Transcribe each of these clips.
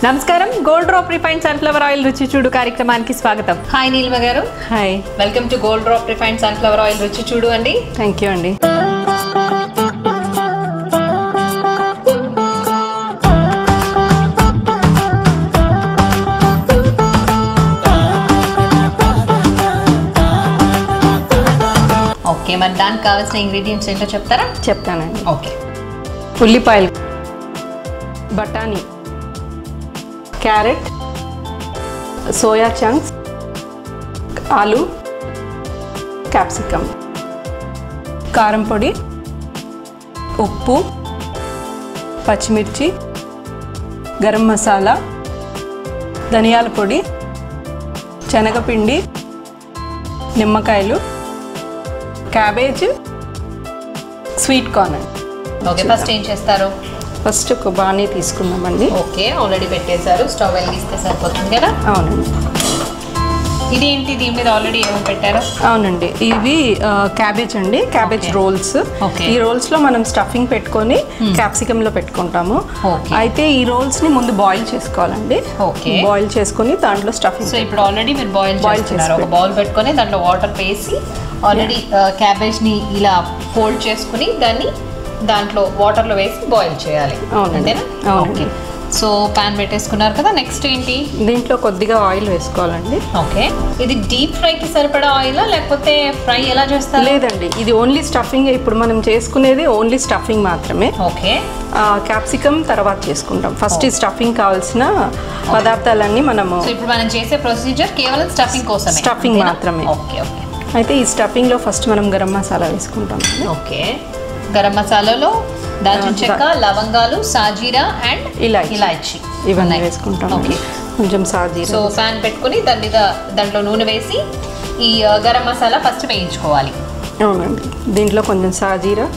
నమస్కారం gold Drop refined sunflower oil రుచి చూడు కార్యక్రమానికి స్వాగతం. హాయ్ నీలిమ గారు. Hi, welcome to gold Drop refined sunflower oil రుచి చూడు అండి. థ్యాంక్ యూ అండి. ఓకే, మరి దానికి కావాల్సిన ఇంగ్రీడియంట్స్ ఏంటో చెప్తారా? చెప్తానండి. ఓకే, ఉల్లిపాయలు, బఠానీ, క్యారెట్, సోయా చంక్స్, ఆలు, క్యాప్సికమ్, కారం పొడి, ఉప్పు, పచ్చిమిర్చి, గరం మసాలా, ధనియాల పొడి, శనగపిండి, నిమ్మకాయలు, cabbage, sweet corn. Okay, first ఏం చేస్తారు? ఫస్ట్ ఒక బాణీ తీసుకుందామండి. ఓకే, ఆల్రెడీ పెట్టేశారు, స్టవ్ వెలిగిస్తే సరిపోతుంది కదా? అవునండి. ఇది ఏంటి, దీని మీద ఆల్రెడీ ఏమో పెట్టారు? అవునండి, ఇవి క్యాబేజ్ అండి, క్యాబేజ్ రోల్స్. ఈ రోల్స్లో మనం స్టఫింగ్ పెట్టుకొని క్యాప్సికమ్లో పెట్టుకుంటాము. అయితే ఈ రోల్స్ని ముందు బాయిల్ చేసుకోవాలండి. ఓకే, బాయిల్ చేసుకొని దాంట్లో స్టఫింగ్. సో ఇప్పుడు ఆల్రెడీ మీరు బాయిల్ చేస్తున్నారు. ఒక బౌల్ పెట్టుకొని దాంట్లో వాటర్ వేసి ఆల్రెడీ క్యాబేజ్ని ఇలా ఫోల్డ్ చేసుకుని దాంట్లో వాటర్లో వేసి బాయిల్ చేయాలి, అంతేనా? ఓకే, సో ప్యాన్ పెట్టేసుకున్నారు కదా. నెక్స్ట్ ఏంటి? దీంట్లో కొద్దిగా ఆయిల్ వేసుకోవాలండి. ఓకే, ఇది డీప్ ఫ్రైకి సరిపడా ఆయిలా లేకపోతే ఫ్రై ఎలా చేస్తారు? లేదండి, ఇది ఓన్లీ స్టఫింగ్. ఇప్పుడు మనం చేసుకునేది ఓన్లీ స్టఫింగ్ మాత్రమే. ఓకే, క్యాప్సికమ్ తర్వాత చేసుకుంటాం. ఫస్ట్ ఈ స్టఫింగ్ కావాల్సిన పదార్థాలన్నీ మనము. సో ఇప్పుడు మనం చేసే ప్రొసీజర్ కేవలం స్టఫింగ్ కోసమే, స్టఫింగ్ మాత్రమే. Okay okay. అయితే ఈ స్టఫింగ్లో ఫస్ట్ మనం గరం మసాలా వేసుకుంటాం. ఓకే, గరం మసాలాలో దాల్చిన చెక్క, లవంగాలు, సాజీరా అండ్ ఇలాచి ఇవన్నీ వేసుకుంటాం. ఓకే, కొంచెం సాజీరా. సో ప్యాన్ పెట్టుకుని దాని మీద దాంట్లో నూనె వేసి ఈ గరం మసాలా ఫస్ట్ వేయించుకోవాలి. అవునండి, దీంట్లో కొంచెం సాజీరా,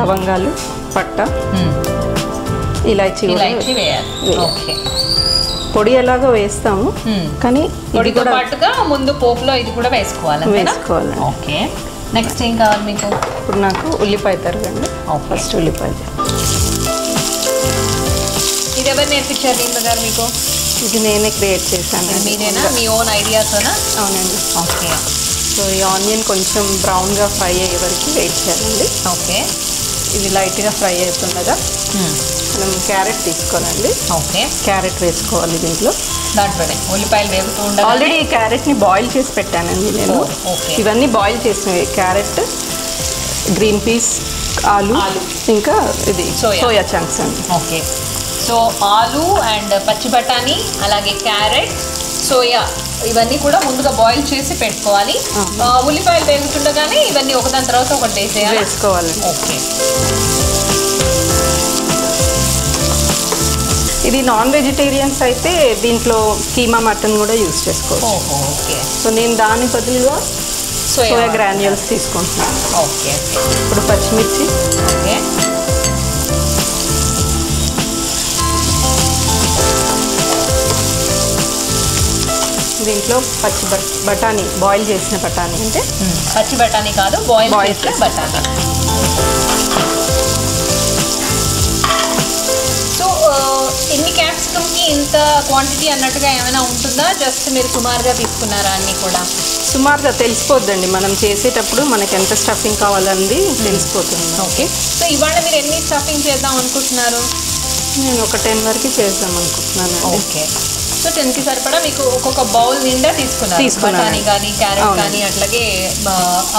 లవంగాలు, పట్ట, ఇలాచి వేయాలి. ఓకే, పొడి ఎలాగో వేస్తాము, కానీ పొడితో పాటుగా ముందు పోపులో ఇది కూడా వేసుకోవాలి. ఓకే, నెక్స్ట్ ఏం కావాలి మీకు? ఇప్పుడు నాకు ఉల్లిపాయ తరగండి. ఫస్ట్ ఉల్లిపాయ. ఇది ఎవరు నేర్పించారు దీని గారు మీకు? ఇది నేనే క్రియేట్ చేశాను. మీరేనా, మీ ఓన్ ఐడియాతోనా? అవునండి. ఓకే, సో ఈ ఆనియన్ కొంచెం బ్రౌన్గా ఫ్రై అయ్యే వరకు వెయిట్ చేయాలండి. ఓకే, ఇది లైట్గా ఫ్రై అవుతుండగా మనం క్యారెట్ తీసుకోవాలండి. ఓకే, క్యారెట్ వేసుకోవాలి దీంట్లో. దాంట్లోనే ఉల్లిపాయలు వేగుతూ ఉండాలి. ఆల్రెడీ ఈ క్యారెట్ని బాయిల్ చేసి పెట్టానండి నేను. ఇవన్నీ బాయిల్ చేసినవి: క్యారెట్, గ్రీన్ పీస్, ఆలు, ఇంకా ఇది సోయా చంక్స్ అండి. ఓకే, సో ఆలు అండ్ పచ్చి బఠానీ, అలాగే క్యారెట్, సోయా, ఇవన్నీ కూడా ముందుగా బాయిల్ చేసి పెట్టుకోవాలి. ఉల్లిపాయలు వేగుతుండగానే ఇవన్నీ ఒకదాని తర్వాత ఒకటి వేసుకోవాలి. ఓకే, ఇది నాన్ వెజిటేరియన్స్ అయితే దీంట్లో కీమా మటన్ కూడా యూజ్ చేసుకోవచ్చు. ఓకే, సో నేను దాని బదులుగా సోయా గ్రాన్యూల్స్ తీసుకుంటున్నాను. ఓకే, ఇప్పుడు పచ్చిమిర్చి. ఓకే, దీంట్లో పచ్చి బఠానీ, బాయిల్ చేసిన బఠానీ. అంటే పచ్చి బఠానీ కాదు, బాయిల్ చేసిన బఠానీ. సో ఎన్ని క్యాప్సికమ్కి ఇంత క్వాంటిటీ అన్నట్టుగా ఏమైనా ఉంటుందా? జస్ట్ మీరు సుమారుగా తీసుకున్నారా? అన్నీ కూడా సుమారుగా తెలిసిపోద్దండి, మనం చేసేటప్పుడు మనకి ఎంత స్టఫింగ్ కావాలన్నది తెలిసిపోతుంది. ఓకే, సో ఇవాళ మీరు ఎన్ని స్టఫింగ్ చేద్దాం అనుకుంటున్నారు? నేను ఒక 10 వరకు చేద్దాం అనుకుంటున్నాను. ఓకే, సో 10కి సరిపడా మీకు ఒక్కొక్క బౌల్ నిండా తీసుకున్నారు. బఠానీ కానీ, క్యారెట్ కానీ, అట్లాగే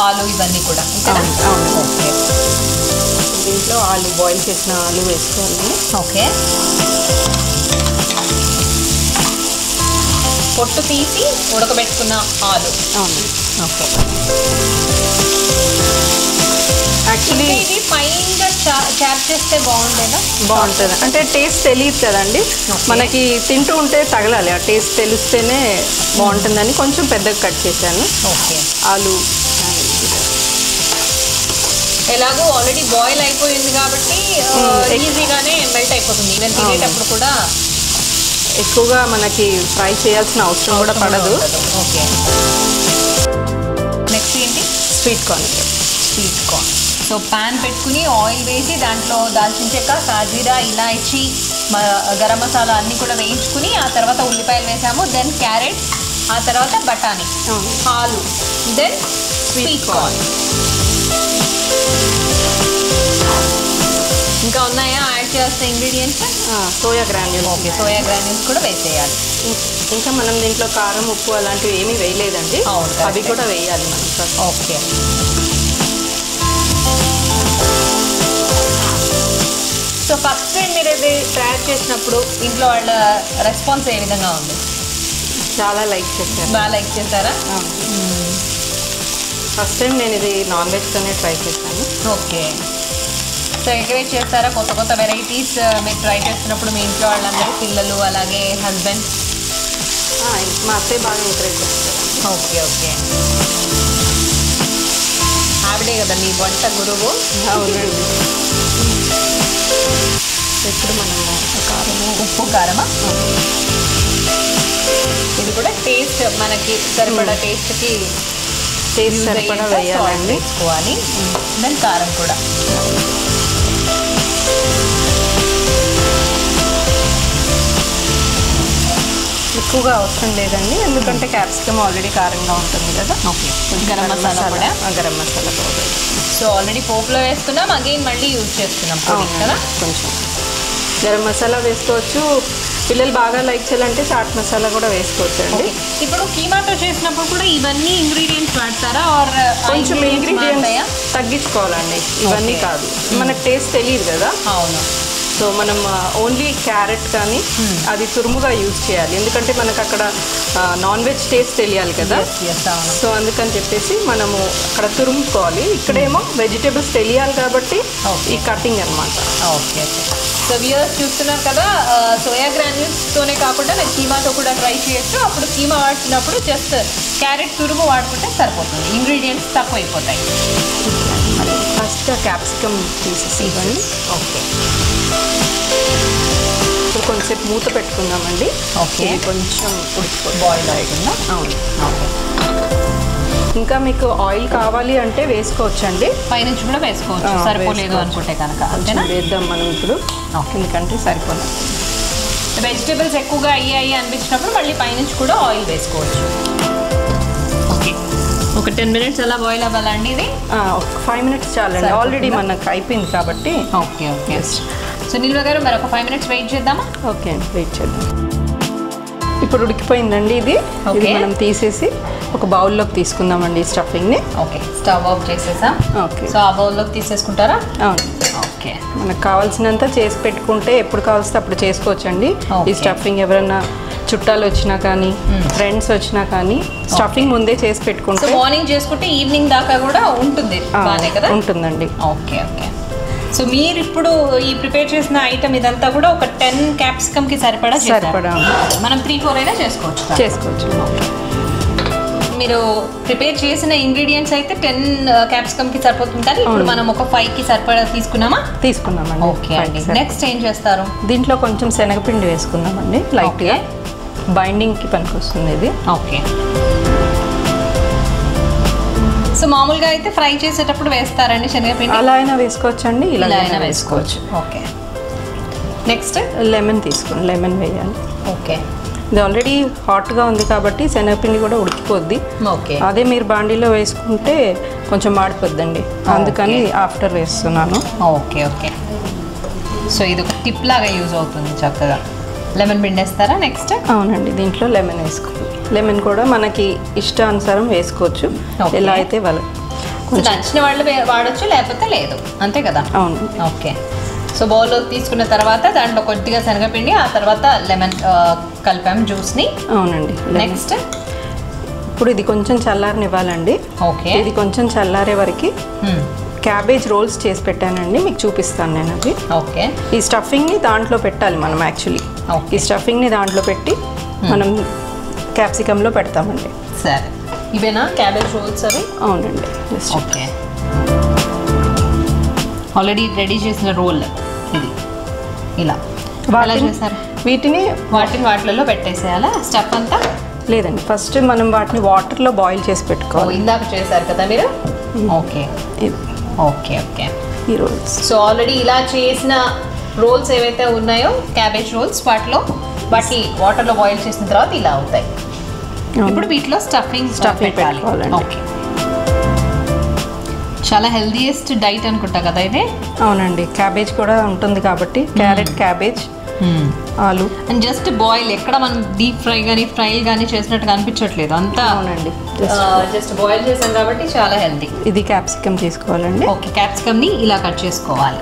ఆలు, ఇవన్నీ కూడా. ఓకే, దీంట్లో ఆలు, బాయిల్ చేసిన ఆలు వేసుకోవాలి. ఓకే, పొట్టు తీసి ఉడకబెట్టుకున్న ఆలు. అవును. ఓకే, యాక్చువల్లీ ఇది ఫైన్గా చాప్ చేస్తే బాగుండేదా? బాగుంటుంది, అంటే టేస్ట్ తెలియదు కదండి మనకి, తింటూ ఉంటే తగలాలి. ఆ టేస్ట్ తెలిస్తేనే బాగుంటుందని కొంచెం పెద్దగా కట్ చేశాను. ఓకే, ఆలు ఎలాగో ఆల్రెడీ బాయిల్ అయిపోయింది కాబట్టి ఈజీగానే మెల్ట్ అయిపోతుంది. ఈవెన్ తినేటప్పుడు కూడా ఎక్కువగా మనకి ఫ్రై చేయాల్సిన అవసరం కూడా పడదు. ఓకే, నెక్స్ట్ ఏంటి? Sweet corn. Sweet corn. So pan పెట్టుకుని ఆయిల్ వేసి దాంట్లో దాల్చిన చెక్క, సాజీరా, ఇలాచి, గరం మసాలా అన్నీ కూడా వేయించుకుని ఆ తర్వాత ఉల్లిపాయలు వేసాము, దెన్ క్యారెట్, ఆ తర్వాత బఠానీ, ఆలు, దెన్ స్వీట్ కార్న్. ఇంకా ఉన్నాయా యాడ్ చేయాల్సిన ingredients? Soya granules. Okay, soya granules కూడా వేసేయాలి. ఇంకా మనం దీంట్లో కారం, ఉప్పు అలాంటివి ఏమీ వేయలేదండి, అవి కూడా వేయాలి మనం first. Okay. So first time మీరు ఇది తయారు చేసినప్పుడు ఇంట్లో వాళ్ళ రెస్పాన్స్ ఏ విధంగా ఉంది? చాలా లైక్ చేశారు. బాగా లైక్ చేశారా? ఫస్ట్ టైం నేను ఇది నాన్ వెజ్తోనే ట్రై చేశాను. ఓకే. సో ఎంకరేజ్ చేస్తారా కొత్త కొత్త వెరైటీస్ మీరు ట్రై చేస్తున్నప్పుడు మీ ఇంట్లో వాళ్ళందరూ, పిల్లలు అలాగే హస్బెండ్? మా అత్తయ్య బాగా ఎంకరేజ్ చేస్తారు. Okay okay. ఆవిడే కదా మీ వంట గురువు? అవునండి. ఇప్పుడు మనం కారము, ఉప్పు, కారమా? ఇది కూడా టేస్ట్ మనకి సరిపడా టేస్ట్కి సరిపడా వేయాలండి, వేసుకోవాలి. దెన్ కారం కూడా. ఎక్కువగా అవసరం లేదండి, ఎందుకంటే క్యాప్సికమ్ ఆల్రెడీ కారంగా ఉంటుంది కదా. ఓకే. గరం మసాలా కూడా, garam masala powder. So already పోపులో వేస్తున్నాం, అగైన్ మళ్ళీ యూజ్ చేస్తున్నాం కదా. కొంచెం గరం మసాలా వేసుకోవచ్చు, పిల్లలు బాగా లైక్ చేయాలంటే చాట్ మసాలా కూడా వేసుకోవచ్చు అండి. ఇప్పుడు కీమాతో చేసినప్పుడు కూడా ఇవన్నీ ఇంగ్రీడియంట్స్ వాడతారా? ఆర్ కొంచెం ఇంగ్రీడియంట్స్ తగ్గించుకోవాలండి, ఇవన్నీ కాదు, మనకు టేస్ట్ తెలియదు కదా. అవును. సో మనం ఓన్లీ క్యారెట్ కానీ అది తురుముగా యూజ్ చేయాలి, ఎందుకంటే మనకు అక్కడ నాన్ వెజ్ టేస్ట్ తెలియాలి కదా. సో అందుకని చెప్పేసి మనము అక్కడ తురుముకోవాలి, ఇక్కడేమో వెజిటేబుల్స్ తెలియాలి కాబట్టి ఈ కటింగ్ అనమాట. ఓకే. సో వ్యూయర్స్ చూస్తున్నారు కదా, సోయా గ్రాన్యూల్స్తోనే కాకుండా నేను కీమాతో కూడా ట్రై చేయొచ్చు. అప్పుడు కీమా వాడుతున్నప్పుడు జస్ట్ క్యారెట్ తురుము వాడుకుంటే సరిపోతుంది, ఇంగ్రీడియంట్స్ తక్కువ అయిపోతాయి. ఫస్ట్ క్యాప్సికమ్ పీసెస్ ఇవ్వండి. ఓకే. ఇప్పుడు కొంచెంసేపు మూత పెట్టుకుందామండి. ఓకే. కొంచెం బాయిల్ అవుతుందా? అవును. ఓకే. ఇంకా మీకు ఆయిల్ కావాలి అంటే వేసుకోవచ్చండి, పైనుంచి కూడా వేసుకోవచ్చు సరిపోలేదు అనుకుంటే కనుక. అంతేనా? వేద్దాం మనం ఇప్పుడు, ఎందుకంటే సరిపోదు. వెజిటేబుల్స్ ఎక్కువగా అయ్యాయి అనిపించినప్పుడు మళ్ళీ పైనుంచి కూడా ఆయిల్ వేసుకోవచ్చు. ఓకే. ఒక 10 minutes అలా బాయిల్ అవ్వాలండి ఇది? ఒక 5 minutes చాలండి, ఆల్రెడీ మనకు అయిపోయింది కాబట్టి. Okay okay. సో నిల్వ గారు మరి ఒక 5 minutes వెయిట్ చేద్దామా? ఓకే అండి, వెయిట్ చేద్దాం. ఇప్పుడు ఉడికిపోయిందండి ఇది. మనం తీసేసి ఒక బౌల్లోకి తీసుకుందామండి ఈ స్టఫింగ్ని. ఓకే. స్టవ్ ఆఫ్ చేసేసా. ఓకే. సో ఆ బౌల్లోకి తీసేసుకుంటారా? అవును. ఓకే. మనకు కావాల్సినంత చేసి పెట్టుకుంటే ఎప్పుడు కావాల్సి అప్పుడు చేసుకోవచ్చండి. ఈ స్టఫింగ్ ఎవరైనా చుట్టాలు వచ్చినా కానీ, ఫ్రెండ్స్ వచ్చినా కానీ స్టఫింగ్ ముందే చేసి పెట్టుకుంటే మార్నింగ్ చేసుకుంటే ఈవినింగ్ దాకా కూడా ఉంటుంది. బాగానే కదా? ఉంటుందండి. Okay okay. సో మీరు ఇప్పుడు ఈ ప్రిపేర్ చేసిన ఐటమ్ ఇదంతా కూడా ఒక 10 క్యాప్సికమ్కి సరిపడా మనం 3-4 అయినా చేసుకోవచ్చు. మీరు ప్రిపేర్ చేసిన ఇంగ్రీడియంట్స్ అయితే 10 క్యాప్సికమ్కి సరిపోతుంది, కానీ ఇప్పుడు మనం ఒక 5కి సరిపడా తీసుకున్నామండి. ఓకే అండి. నెక్స్ట్ ఏం చేస్తారు? దీంట్లో కొంచెం శనగపిండి వేసుకుందామండి లైట్గా, బైండింగ్కి పనికొస్తుంది ఇది. ఓకే. సో మామూలుగా అయితే ఫ్రై చేసేటప్పుడు వేస్తారండి శనగపిండి? అలా అయినా వేసుకోవచ్చండి, ఇలా అయినా వేసుకోవచ్చు. ఓకే. నెక్స్ట్ లెమన్ తీసుకోండి, లెమన్ వేయాలి. ఓకే. ఇది ఆల్రెడీ హాట్గా ఉంది కాబట్టి శనగపిండి కూడా ఉడికిపోద్ది. ఓకే. అదే మీరు బాండీలో వేసుకుంటే కొంచెం మాడిపోద్దండి, అందుకని ఆఫ్టర్ వేస్తున్నాను. Okay okay. సో ఇది ఒక టిప్ లాగా యూజ్ అవుతుంది చక్కగా. లెమన్ పిండేస్తారా నెక్స్ట్? అవునండి, దీంట్లో లెమన్ వేసుకోవాలి. లెమన్ కూడా మనకి ఇష్టానుసారం వేసుకోవచ్చు, ఎలా అయితే నచ్చిన వాళ్ళు వాడచ్చు, లేకపోతే లేదు, అంతే కదా? అవును. ఓకే. సో బౌల్లో తీసుకున్న తర్వాత దాంట్లో కొద్దిగా శనగపిండి, ఆ తర్వాత లెమన్ కలిపాము జ్యూస్ని. అవునండి. నెక్స్ట్ ఇప్పుడు ఇది కొంచెం చల్లారనివ్వాలండి. ఓకే. ఇది కొంచెం చల్లారే వరకు క్యాబేజ్ రోల్స్ చేసి పెట్టానండి, మీకు చూపిస్తాను నేను అది. ఓకే. ఈ స్టఫింగ్ని దాంట్లో పెట్టాలి మనం యాక్చువల్లీ. ఈ స్టఫింగ్ని దాంట్లో పెట్టి మనం క్యాప్సికంలో పెడతామండి. సరే, ఇవేనా క్యాబేజ్ రోల్స్ అవి? అవునండి. ఓకే. ఆల్రెడీ రెడీ చేసిన రోల్ ఇది ఇలా చేస్తారు. వీటిని వాటిలో పెట్టేసేయాలా స్టఫ్ అంతా? లేదండి, ఫస్ట్ మనం వాటిని వాటర్లో బాయిల్ చేసి పెట్టుకోవాలి. ఇందాక చేశారు కదా మీరు? Okay okay okay. ఈ రోల్స్ సో ఆల్రెడీ ఇలా చేసిన రోల్స్ ఏవైతే ఉన్నాయో క్యాబేజ్ రోల్స్ వాటిని వాటర్లో బాయిల్ చేసిన తర్వాత ఇలా అవుతాయి. ఇప్పుడు వీటిలో స్టఫింగ్ పెట్టాలి. ఓకే, చాలా హెల్దీయెస్ట్ డైట్ అనుకుంటా కదా ఇది. అవునండి, క్యాబేజ్ కూడా ఉంటుంది కాబట్టి క్యారెట్, క్యాబేజ్, ఆలు అండ్ జస్ట్ బాయిల్, ఎక్కడ మనం డీప్ ఫ్రై కానీ ఫ్రై చేసినట్టుగా అనిపించట్లేదు అంతా. అవునండి, జస్ట్ బాయిల్ చేసాం కాబట్టి చాలా హెల్దీ. ఇది క్యాప్సికమ్ తీసుకోవాలండి. ఓకే, క్యాప్సికమ్ ని ఇలా కట్ చేసుకోవాలి.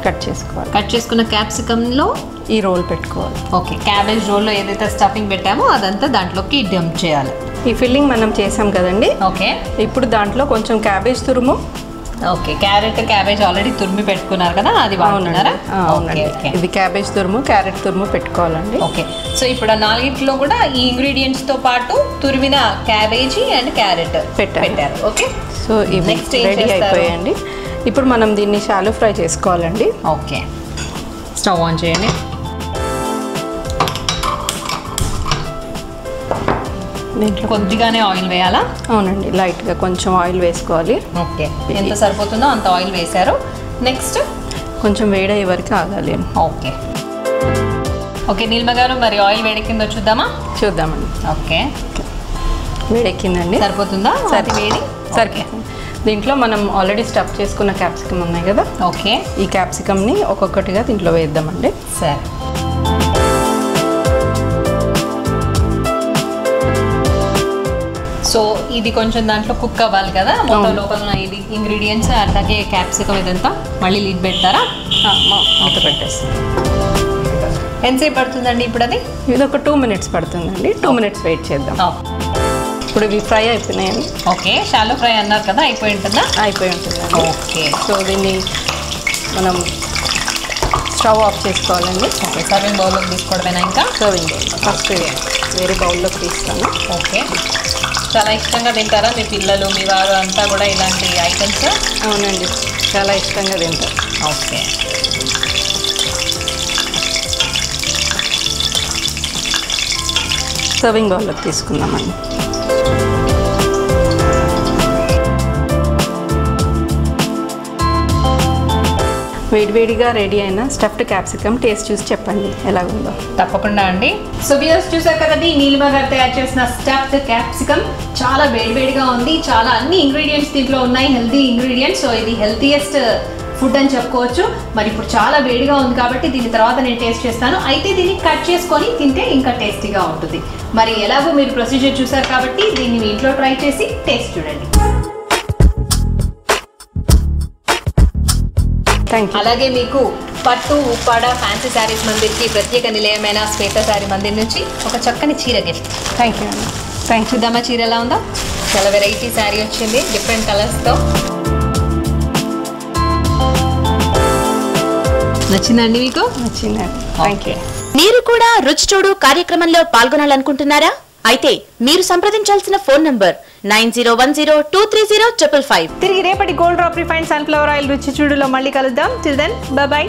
కట్ చేసుకున్న క్యాప్సికమ్ లో ఈ రోల్ పెట్టుకోవాలి. ఓకే, క్యాబేజ్ రోల్ లో ఏదైతే స్టఫింగ్ పెట్టామో అదంతా దాంట్లోకి డంప్ చేయాలి. ఈ ఫిల్లింగ్ మనం చేసాం కదండి. ఓకే, ఇప్పుడు దాంట్లో కొంచెం క్యాబేజ్ తురుము. ఓకే, క్యారెట్ క్యాబేజ్ ఆల్రెడీ తురిమి పెట్టుకున్నారు కదా, అది వాడుతున్నారా? అవునండి, ఇది క్యాబేజ్ తురుము, క్యారెట్ తురుము పెట్టుకోవాలండి. ఓకే, సో ఇప్పుడు ఆ నాలుగిట్లో కూడా ఈ ఇంగ్రీడియంట్స్ తో పాటు తురిమిన క్యాబేజీ అండ్ క్యారెట్ పెట్టారు. ఓకే, సో ఇవి నెక్స్ట్ రెడీ అయిపోయాయండి. ఇప్పుడు మనం దీన్ని షాలో ఫ్రై చేసుకోవాలండి. ఓకే, స్టవ్ ఆన్ చేయండి. దీంట్లో కొద్దిగానే ఆయిల్ వేయాలా? అవునండి, లైట్గా కొంచెం ఆయిల్ వేసుకోవాలి. ఓకే, ఎంత సరిపోతుందో అంత ఆయిల్ వేశారు. నెక్స్ట్ కొంచెం వేడయ్యే వరకు ఆగాలి. ఓకే ఓకే, నీలిమ గారు మరి ఆయిల్ వేడెక్కిందో చూద్దామండి. ఓకే, వేడెక్కిందండి. సరిపోతుందా? వేడి సరిపోతుంది. దీంట్లో మనం ఆల్రెడీ స్టఫ్ చేసుకున్న క్యాప్సికమ్ ఉన్నాయి కదా. ఓకే, ఈ క్యాప్సికమ్ని ఒక్కొక్కటిగా దీంట్లో వేద్దామండి. సరే, సో ఇది కొంచెం దాంట్లో కుక్ అవ్వాలి కదా, మొత్తం లోపల ఇది ఇంగ్రీడియంట్స్ అలాగే క్యాప్సికమ్ ఇదంతా. మళ్ళీ లీడ్ పెడతారా? మూత పెట్టేసి. ఎంతసేపు పడుతుందండి ఇప్పుడు? అది ఇది ఒక 2 minutes పడుతుందండి. 2 minutes వెయిట్ చేద్దాం. ఇప్పుడు ఇవి ఫ్రై అయిపోయినాయండి. ఓకే, షాలో ఫ్రై అన్నారు కదా, అయిపోయి ఉంటుందా? అయిపోయి ఉంటుందండి. ఓకే, సో దీన్ని మనం స్టవ్ ఆఫ్ చేసుకోవాలండి. ఓకే, సర్వింగ్ బౌల్లోకి తీసుకోవడమేనా? ఇంకా సర్వింగ్ బౌల్ ఫస్ట్ వేరే బౌల్లోకి తీస్తాను. ఓకే, చాలా ఇష్టంగా తింటారా మీ పిల్లలు, మీ వారు అంతా కూడా ఇలాంటి ఐటమ్స్? అవునండి, చాలా ఇష్టంగా తింటారు. ఓకే, సర్వింగ్ బౌల్లోకి తీసుకుందామండి. వేడివేడిగా రెడీ అయిన స్టఫ్డ్ క్యాప్సికమ్ టేస్ట్ చూసి చెప్పండి ఎలా ఉందో. తప్పకుండా అండి. సో వ్యూయర్స్ చూసారు కదండి, నీలిమ గారు తయారు చేసిన స్టఫ్డ్ క్యాప్సికమ్ చాలా వేడివేడిగా ఉంది. చాలా అన్ని ఇంగ్రీడియంట్స్ దీంట్లో ఉన్నాయి, హెల్తీ ఇంగ్రీడియంట్స్. సో ఇది హెల్తీయెస్ట్ ఫుడ్ అని చెప్పుకోవచ్చు. మరి ఇప్పుడు చాలా వేడిగా ఉంది కాబట్టి దీని తర్వాత నేను టేస్ట్ చేస్తాను. అయితే దీన్ని కట్ చేసుకొని తింటే ఇంకా టేస్టీగా ఉంటుంది. మరి ఎలాగో మీరు ప్రొసీజర్ చూసారు కాబట్టి దీన్ని మీ ఇంట్లో ట్రై చేసి టేస్ట్ చూడండి. అలాగే మీకు పట్టు ఉప్పాడ ఫ్యాన్సీ శారీస్ మందిర్కి ప్రత్యేక నిలయమైన శ్వేత శారీ మందిర్ నుంచి ఒక చక్కని చీర గిఫ్ట్. థ్యాంక్ యూ అండి. చూద్దామా చీర ఎలా ఉందో? చాలా వెరైటీ శారీ వచ్చింది డిఫరెంట్ కలర్స్తో. నచ్చిందండి మీకు? నచ్చిందండి, థ్యాంక్ యూ. మీరు కూడా రుచి చూడు కార్యక్రమంలో పాల్గొనాలనుకుంటున్నారా? అయితే మీరు సంప్రదించాల్సిన ఫోన్ నంబర్ 9010230555. తిరిగి రేపటి Gold Drop refined sunflower oil రుచి చూడులో మళ్ళీ కలుద్దాం. Till then bye by.